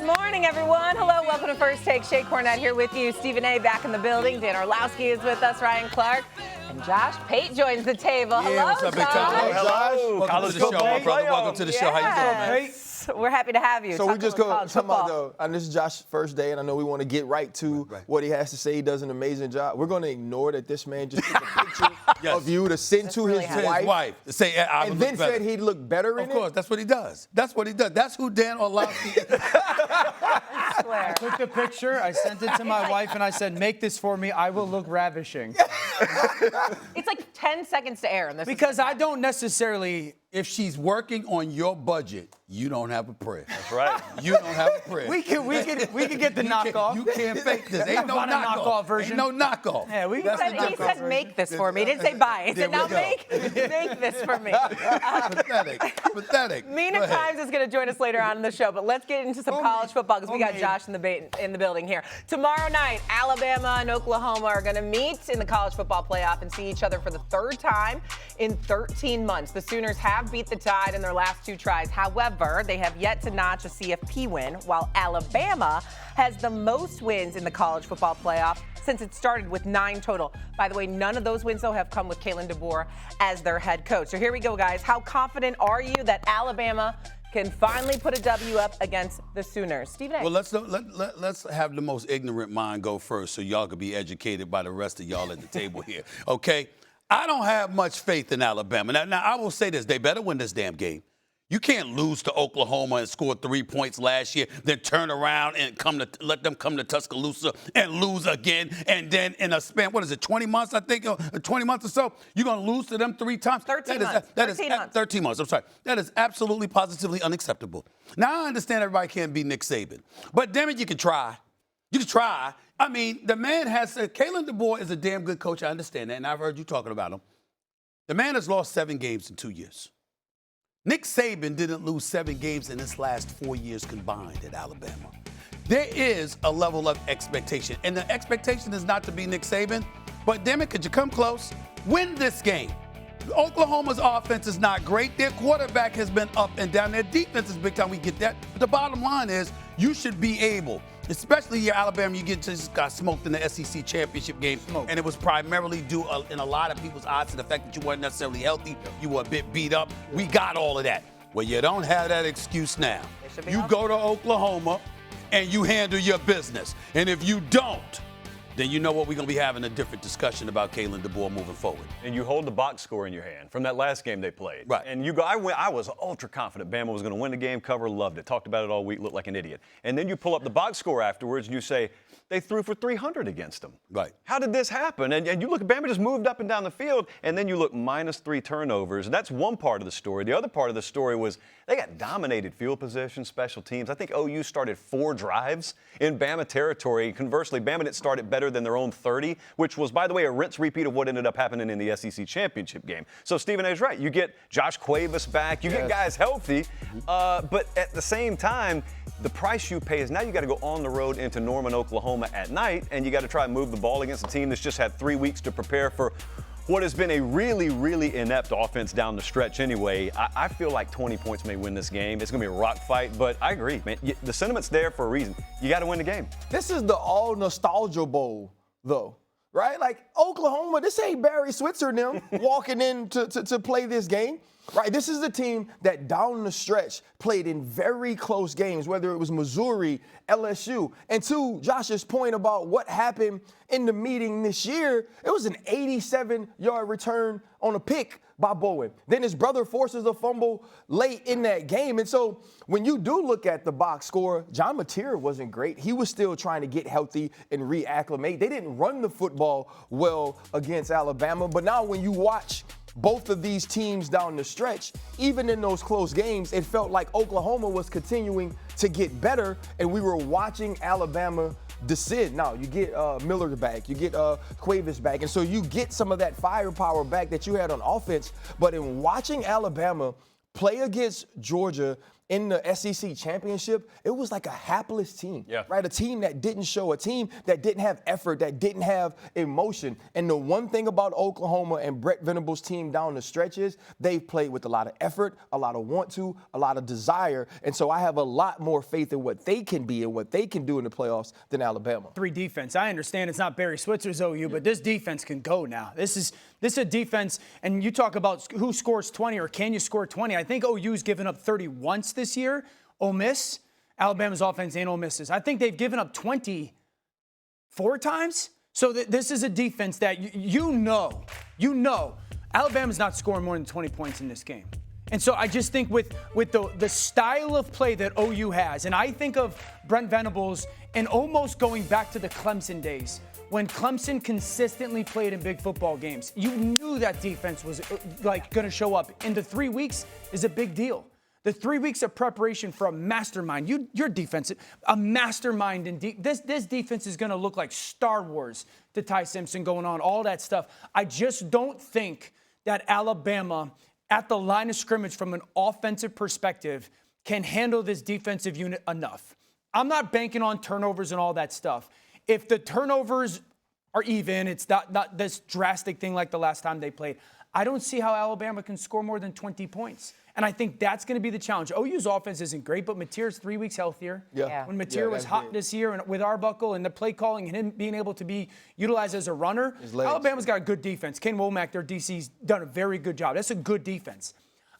Good morning, everyone. Hello, welcome to First Take. Shae Cornette here with you. Stephen A. back in the building. Dan Orlovsky is with us. Ryan Clark. And Josh Pate joins the table. Hello, what's up, Big Time? Hello. Welcome to the show, my brother. Welcome to the show. How you doing, man? We're happy to have you. So we just go talking football. about this is Josh's first day, and I know we want to get right to what he has to say. He does an amazing job. We're going to ignore that this man just took a picture of you to send to really his wife. To say, and then said he'd look better in it. Of course, that's what he does. That's what he does. That's who Dan Orlovsky is. I took the picture, I sent it to my wife, and I said, make this for me. I will look ravishing. It's like 10 seconds to air. And this Because I don't necessarily... If she's working on your budget, you don't have a prayer. That's right. You don't have a prayer. We can get the knockoff. You can't fake this. Ain't no knockoff version. Ain't no knockoff. Yeah, he said make this for me. He didn't say buy. He said now make this for me. Pathetic. Mina Kimes is going to join us later on in the show, but let's get into some college football because we got Josh in the building here. Tomorrow night, Alabama and Oklahoma are going to meet in the college football playoff and see each other for the third time in 13 months. The Sooners have beat the Tide in their last two tries. However, they have yet to notch a CFP win, while Alabama has the most wins in the college football playoff since it started with 9 total. By the way, none of those wins, though, have come with Kalen DeBoer as their head coach. So here we go, guys. How confident are you that Alabama can finally put a W up against the Sooners? Stephen A. Well, let's have the most ignorant mind go first so y'all can be educated by the rest of y'all at the table here, okay? I don't have much faith in Alabama. Now, I will say this. They better win this damn game. You can't lose to Oklahoma and score 3 points last year, then turn around and let them come to Tuscaloosa and lose again. And then in a span, 20 months, I think, 20 months or so, you're going to lose to them 3 times? 13 months. 13 months, I'm sorry. That is absolutely, positively unacceptable. Now, I understand everybody can't be Nick Saban. But, damn it, you can try. You can try. I mean, the man has said, Kalen DeBoer is a damn good coach. I understand that, and I've heard you talking about him. The man has lost 7 games in 2 years. Nick Saban didn't lose 7 games in his last 4 years combined at Alabama. There is a level of expectation, and the expectation is not to be Nick Saban, but damn it, could you come close? Win this game. Oklahoma's offense is not great. Their quarterback has been up and down. Their defense is big time. We get that. But the bottom line is you should be able, especially your Alabama, you just got smoked in the SEC championship game. And it was primarily due, in a lot of people's eyes, to the fact that you weren't necessarily healthy. You were a bit beat up. We got all of that. Well, you don't have that excuse now. You go to Oklahoma and you handle your business. And if you don't, then you know what, we're going to be having a different discussion about Kalen DeBoer moving forward. And you hold the box score in your hand from that last game they played. Right. And you go, I was ultra confident Bama was going to win the game, cover, loved it, talked about it all week, looked like an idiot. And then you pull up the box score afterwards and you say, they threw for 300 against them. Right. How did this happen? And you look, Bama just moved up and down the field, and then you look -3 turnovers. And that's one part of the story. The other part of the story was they got dominated field position, special teams. I think OU started 4 drives in Bama territory. Conversely, Bama didn't start it better than their own 30, which was, by the way, a rinse repeat of what ended up happening in the SEC championship game. So Stephen A. is right. You get Josh Cuevas back. You get guys healthy. But at the same time, the price you pay is now you got to go on the road into Norman, Oklahoma at night, and you got to try and move the ball against a team that's just had 3 weeks to prepare for what has been a really, really inept offense down the stretch anyway. I feel like 20 points may win this game. It's going to be a rock fight, but I agree, man. The sentiment's there for a reason. You got to win the game. This is the all nostalgia bowl, though, right? Like Oklahoma, this ain't Barry Switzer and them walking in to play this game. Right, this is the team that down the stretch played in very close games, whether it was Missouri, LSU. And to Josh's point about what happened in the meeting this year, it was an 87-yard return on a pick by Bowen. Then his brother forces a fumble late in that game. And so when you do look at the box score, John Mateer wasn't great. He was still trying to get healthy and reacclimate. They didn't run the football well against Alabama. But now when you watch both of these teams down the stretch, even in those close games, it felt like Oklahoma was continuing to get better, and we were watching Alabama descend. Now, you get Miller back, you get Cuevas back, and so you get some of that firepower back that you had on offense. But in watching Alabama play against Georgia in the SEC championship, it was like a hapless team, right? A team that didn't show, a team that didn't have effort, that didn't have emotion. And the one thing about Oklahoma and Brett Venables' team down the stretch is they've played with a lot of effort, a lot of want to, a lot of desire. And so I have a lot more faith in what they can be and what they can do in the playoffs than Alabama. 3 defense. I understand it's not Barry Switzer's OU, but this defense can go now. This is a defense, and you talk about who scores 20 or can you score 20. I think OU's given up 30 once this year. Ole Miss, Alabama's offense and Ole Miss's. I think they've given up 20 4 times. So this is a defense that you know, Alabama's not scoring more than 20 points in this game. And so I just think with the style of play that OU has, and I think of Brent Venables and almost going back to the Clemson days, when Clemson consistently played in big football games, you knew that defense was going to show up. And the 3 weeks is a big deal. The 3 weeks of preparation for a mastermind. Your defense, a mastermind. This defense is going to look like Star Wars to Ty Simpson going on, all that stuff. I just don't think that Alabama, at the line of scrimmage from an offensive perspective, can handle this defensive unit enough. I'm not banking on turnovers and all that stuff. If the turnovers are even, it's not this drastic thing like the last time they played, I don't see how Alabama can score more than 20 points. And I think that's going to be the challenge. OU's offense isn't great, but Mateer's 3 weeks healthier. Yeah. When Mateer was hot this year and with Arbuckle and the play calling and him being able to be utilized as a runner, Alabama's got a good defense. Ken Womack, their DC's done a very good job. That's a good defense.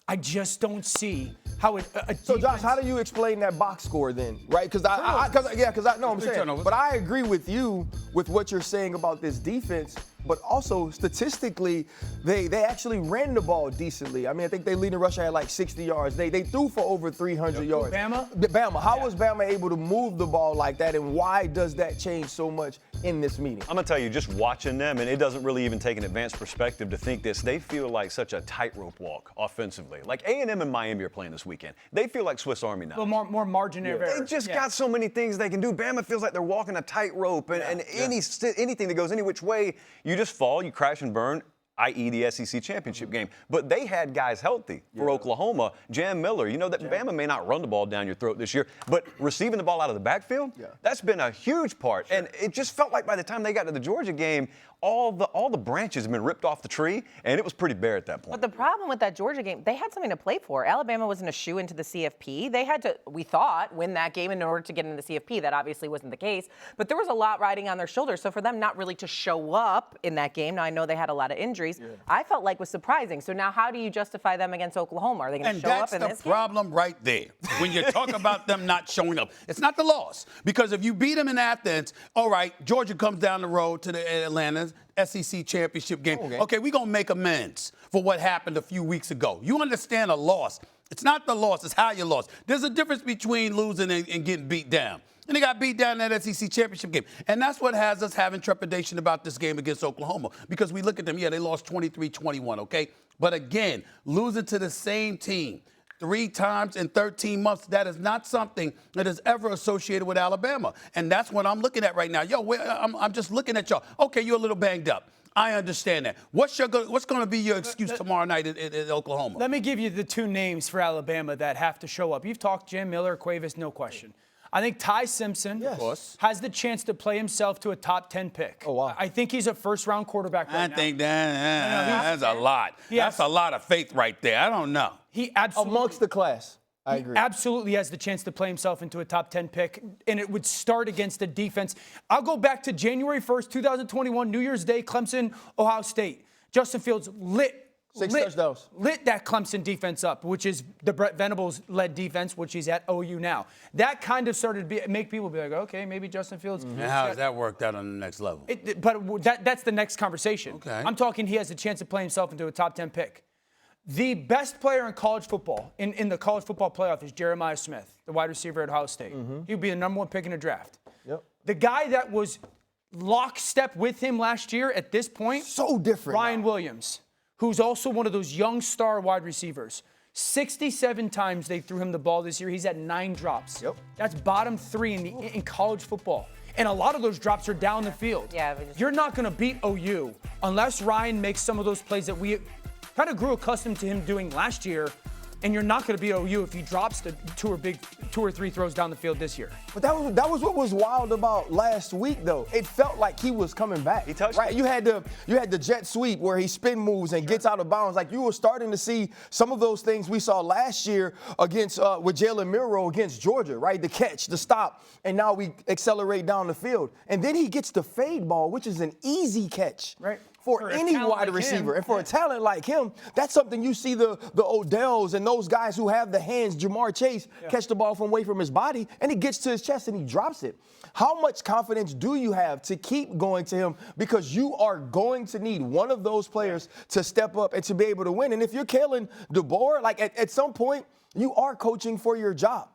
I just don't see how it. So, Josh, how do you explain that box score then, right? Because but I agree with you with what you're saying about this defense. But also, statistically, they actually ran the ball decently. I mean, I think they lead in rushing at like 60 yards. They threw for over 300 yards. Bama? How was Bama able to move the ball like that, and why does that change so much in this meeting? I'm going to tell you, just watching them, and it doesn't really even take an advanced perspective to think this, they feel like such a tightrope walk offensively. Like A&M and Miami are playing this weekend. They feel like Swiss Army knives. A little more margin of error. They just got so many things they can do. Bama feels like they're walking a tightrope, and anything that goes any which way, you just fall, you crash and burn, i.e. the SEC championship game. But they had guys healthy for Oklahoma. Jam Miller, you know that Bama may not run the ball down your throat this year, but receiving the ball out of the backfield, that's been a huge part. And it just felt like by the time they got to the Georgia game, all the branches have been ripped off the tree, and it was pretty bare at that point. But the problem with that Georgia game, they had something to play for. Alabama wasn't a shoe into the CFP. They had to, we thought, win that game in order to get into the CFP. That obviously wasn't the case. But there was a lot riding on their shoulders. So for them not really to show up in that game, now I know they had a lot of injuries, I felt like was surprising. So now how do you justify them against Oklahoma? Are they going to show up in this game? And that's the problem right there. When you talk about them not showing up, it's not the loss. Because if you beat them in Athens, all right, Georgia comes down the road to the Atlanta SEC championship game. Okay, we're going to make amends for what happened a few weeks ago. You understand a loss. It's not the loss, it's how you lost. There's a difference between losing and getting beat down. And they got beat down in that SEC championship game. And that's what has us having trepidation about this game against Oklahoma. Because we look at them, they lost 23-21, okay? But again, losing to the same team 3 times in 13 months, that is not something that is ever associated with Alabama. And that's what I'm looking at right now. I'm just looking at y'all. Okay, you're a little banged up. I understand that. What's going to be your excuse tomorrow night in Oklahoma? Let me give you the 2 names for Alabama that have to show up. You've talked Jam Miller, Cuevas, no question. I think Ty Simpson has the chance to play himself to a top 10 pick. Oh, wow. I think he's a first-round quarterback right now. I think that's a lot. That's a lot of faith right there. I don't know. He absolutely, amongst the class, I agree. Absolutely has the chance to play himself into a top 10 pick, and it would start against a defense. I'll go back to January 1st, 2021, New Year's Day, Clemson, Ohio State. Justin Fields lit 6 touchdowns. Lit that Clemson defense up, which is the Brett Venables-led defense, which he's at OU now. That kind of started to make people be like, okay, maybe Justin Fields. And how has that worked out on the next level? But that's the next conversation. Okay. I'm talking he has a chance to play himself into a top 10 pick. The best player in college football, in the college football playoff, is Jeremiah Smith, the wide receiver at Ohio State. He would be the #1 pick in the draft. The guy that was lockstep with him last year at this point, so different. Ryan Williams, who's also one of those young star wide receivers. 67 times they threw him the ball this year. He's at 9 drops. That's bottom 3 in college football. And a lot of those drops are down the field. You're not going to beat OU unless Ryan makes some of those plays that we kind of grew accustomed to him doing last year and you're not going to beat OU if he drops the two or three throws down the field this year. But that was what was wild about last week, though. It felt like he was coming back. He touched right. it. You had the jet sweep where he spin moves and gets out of bounds. Like you were starting to see some of those things we saw last year against with Jalen Milroe against Georgia, right? The catch, the stop, and now we accelerate down the field. And then he gets the fade ball, which is an easy catch. Right. For a any talent wide like receiver. him. And for a talent like him, that's something you see the Odells and those guys who have the hands, Jamar Chase, catch the ball from away from his body, and it gets to his chest and he drops it. How much confidence do you have to keep going to him? Because you are going to need one of those players to step up and to be able to win. And if you're Kalen DeBoer, like at some point, you are coaching for your job.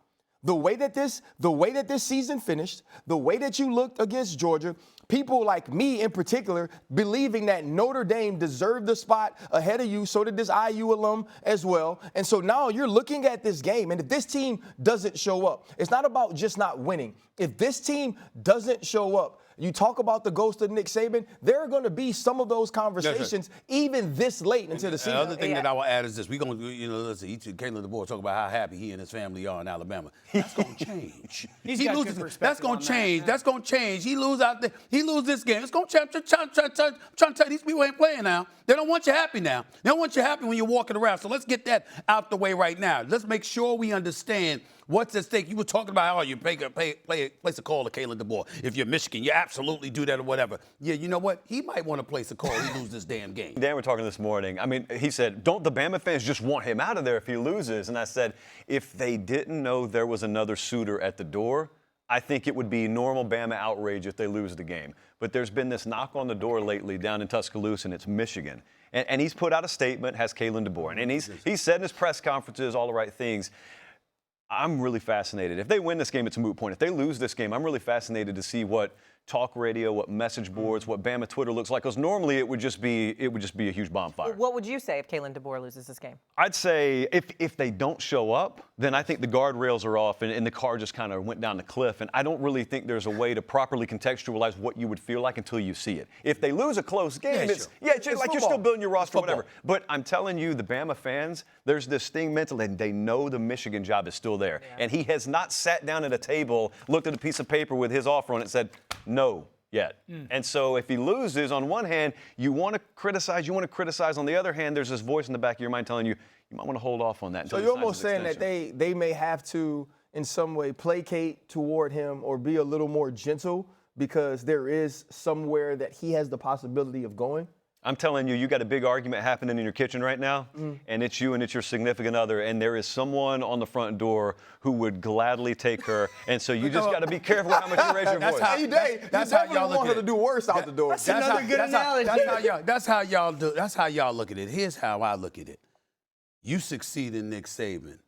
The way that this season finished, the way that you looked against Georgia, people like me in particular believing that Notre Dame deserved the spot ahead of you, so did this IU alum as well. And so now you're looking at this game, and if this team doesn't show up, it's not about just not winning. If this team doesn't show up, you talk about the ghost of Nick Saban, there are going to be some of those conversations even this late into the season. The other thing that I will add is this. We're going to, listen, Kalen DeBoer talk about how happy he and his family are in Alabama. That's going to change. He's got good perspective That's going on to that. change. That's going to change. He lose out there. He lose this game. It's going to change. Trying to tell you, these people ain't playing now. They don't want you happy now. They don't want you happy when you're walking around. So let's get that out the way right now. Let's make sure we understand what's at stake. You were talking about how you place a call to Kalen DeBoer. If you're Michigan, you absolutely do that or whatever. Yeah, you know what? He might want to place a call. He lose this damn game. Dan, we're talking this morning. I mean, he said, don't the Bama fans just want him out of there if he loses? And I said, if they didn't know there was another suitor at the door, I think it would be normal Bama outrage if they lose the game. But there's been this knock on the door lately down in Tuscaloosa, and it's Michigan. And he's put out a statement, has Kalen DeBoer. And he's said in his press conferences all the right things. I'm really fascinated. If they win this game, it's a moot point. If they lose this game, I'm really fascinated to see what talk radio, what message boards, what Bama Twitter looks like. Because normally it would just be a huge bonfire. What would you say if Kalen DeBoer loses this game? I'd say if they don't show up, then I think the guardrails are off and the car just kind of went down the cliff. And I don't really think there's a way to properly contextualize what you would feel like until you see it. If they lose a close game, it's like football. you're still building your roster or whatever. But I'm telling you, the Bama fans, there's this thing mentally, and they know the Michigan job is still there. Yeah. And he has not sat down at a table, looked at a piece of paper with his offer on it and said, no. Yet. And so if he loses, on one hand, you want to criticize. On the other hand, there's this voice in the back of your mind telling you, you might want to hold off on that. So you're almost saying that they may have to, in some way, placate toward him or be a little more gentle because there is somewhere that he has the possibility of going? I'm telling you, you got a big argument happening in your kitchen right now, and it's you and it's your significant other, and there is someone on the front door who would gladly take her, and so you just got to be careful how much you raise your voice. That's how y'all want her to do worse out the door. That's another good analogy. That's how y'all do. That's how y'all look at it. Here's how I look at it. You succeed in Nick Saban.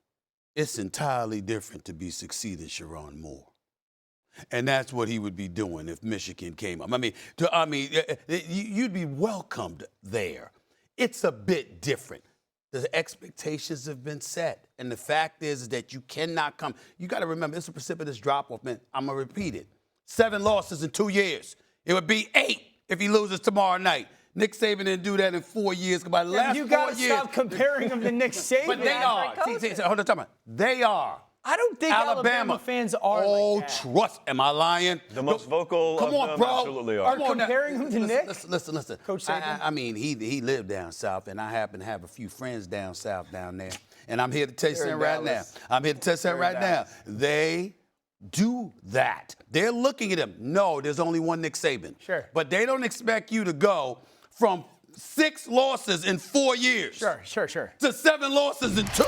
It's entirely different to be succeeding Sharon Moore. And that's what he would be doing if Michigan came up. You'd be welcomed there. It's a bit different. The expectations have been set. And the fact is that you cannot come. You got to remember, it's a precipitous drop-off, man. I'm going to repeat it. 7 losses in 2 years. It would be 8 if he loses tomorrow night. Nick Saban didn't do that in 4 years. By the last 4 years. You got to stop comparing him to Nick Saban. But they are. Hold on, time out. They are. I don't think Alabama fans are like that. Trust. Am I lying? The most vocal Come of on, them bro. absolutely are. Comparing him to Nick? Listen. Coach Saban? I mean, he lived down south, and I happen to have a few friends down south down there. And I'm here to tell you something right now. They do that. They're looking at him. No, there's only one Nick Saban. Sure. But they don't expect you to go from 6 losses in 4 years. Sure. To 7 losses in 2.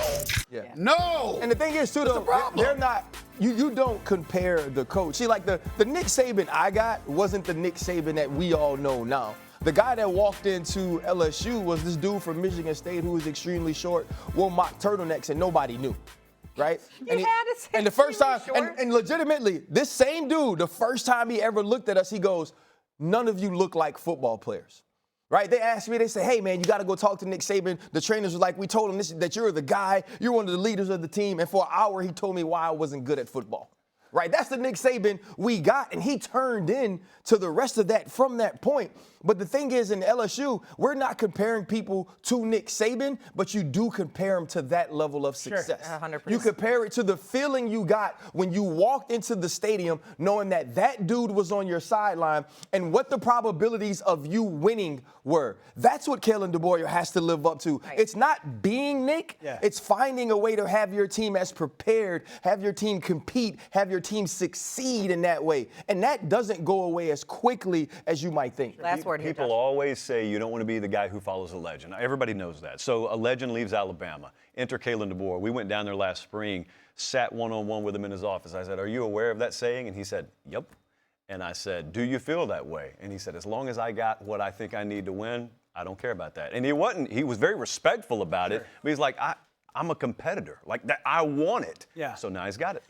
Yeah. No. And the thing is, too, though, they're not. You don't compare the coach. See, like the Nick Saban I got wasn't the Nick Saban that we all know now. The guy that walked into LSU was this dude from Michigan State who was extremely short, wore mock turtlenecks, and nobody knew. Right? And the first time, and legitimately, this same dude, the first time he ever looked at us, he goes, none of you look like football players. Right? They asked me, they said, hey, man, you got to go talk to Nick Saban. The trainers were like, we told him that you're the guy, you're one of the leaders of the team. And for an hour, he told me why I wasn't good at football. right? That's the Nick Saban we got, and he turned in to the rest of that from that point. But the thing is, in LSU, we're not comparing people to Nick Saban, but you do compare him to that level of success. 100%. You compare it to the feeling you got when you walked into the stadium knowing that that dude was on your sideline and what the probabilities of you winning were. That's what Kalen DeBoer has to live up to. Right. It's not being Nick. Yeah. It's finding a way to have your team as prepared, have your team compete, have your team succeed in that way. And that doesn't go away as quickly as you might think. Last word here, People Josh. always say you don't want to be the guy who follows a legend. Everybody knows that. So a legend leaves Alabama. Enter Kalen DeBoer. We went down there last spring, sat one-on-one with him in his office. I said, "Are you aware of that saying?" And he said, "Yep." And I said, "Do you feel that way?" And he said, "As long as I got what I think I need to win, I don't care about that." And he was very respectful about it, but he's like, I'm a competitor. Like that, I want it. Yeah. So now he's got it.